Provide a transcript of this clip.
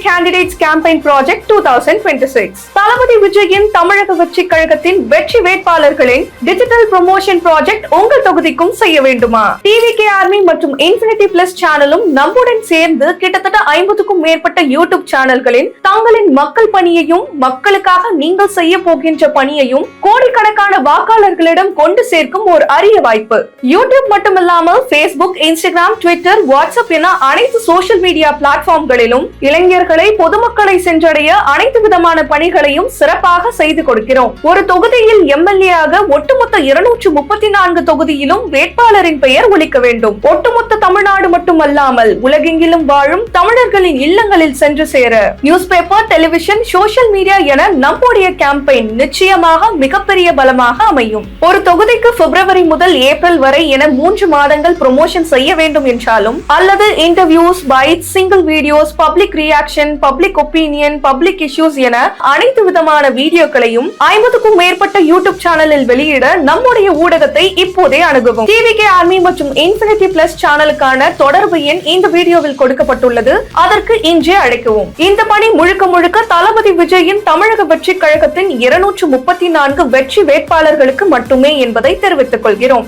Candidates Campaign Project 2026. தளபதி விஜயின் தமிழக வெற்றி கழகத்தின் வெற்றி வேட்பாளர்களின் டிஜிட்டல் ப்ரமோஷன் ப்ராஜெக்ட் உங்கள் தொகுதிக்கும் செய்ய வேண்டுமா? TVK Army மற்றும் Infinity Plus சேனலும் நம்முடன் சேர்ந்து கிட்டத்தட்ட 50க்கும் மேற்பட்ட யூடியூப் சேனல்களின் தங்களின் மக்கள் பணியையும் மக்களுக்காக நீங்கள் செய்ய போகின்ற பணியையும் கோடிக்கணக்கான வாக்காளர்களிடம் கொண்டு சேர்க்கும் ஒரு அரிய வாய்ப்பு. யூடியூப் மட்டுமில்லாமல் Facebook, Instagram, Twitter, WhatsApp என அனைத்து சோசியல் மீடியா பிளாட்ஃபார்ம்களிலும் இளைஞர்களை பொதுமக்களை சென்றடைய அனைத்து விதமான பணிகளையும் சிறப்பாக செய்து கொடுக்கிறோம். ஒரு தொகுதியில் MLA ஆக ஒட்டுமொத்த 234 தொகுதியிலும் வேட்பாளரின் பெயர் ஒலிக்க வேண்டும். ஒட்டுமொத்த தமிழ்நாடு மட்டுமல்லாமல் உலகெங்கிலும் வாழும் தமிழர்களின் இல்லங்களில் சென்று சேர news paper, television, social media என நம்முடைய கேம்பெயின் நிச்சயமாக மிகப்பெரிய பலமாக அமையும். ஒரு தொகுதிக்கு பிப்ரவரி முதல் ஏப்ரல் வரை என 3 மாதங்கள் ப்ரமோஷன் செய்ய வேண்டும் என்றாலும் அல்லது interviews, bytes, single videos, public reaction, public opinion, public issues என அனைத்து விதமான வீடியோக்களையும் 50க்கும் மேற்பட்ட யூடியூப் சேனலில் வெளியிட நம்முடைய ஊடகத்தை இப்போதே அணுகவும். TVK Army மற்றும் Infinity Plus சேனலுக்கான தொடர்பு எண் இந்த வீடியோவில் கொடுக்கப்பட்டுள்ளது. அதற்கு இன்றே அழைக்கவும். இந்த பணி முழுக்க முழுக்க தளபதி விஜயின் தமிழக வெற்றி கழகத்தின் 234 வெற்றி வேட்பாளர்களுக்கு மட்டுமே என்பதை தெரிவித்துக் கொள்கிறோம்.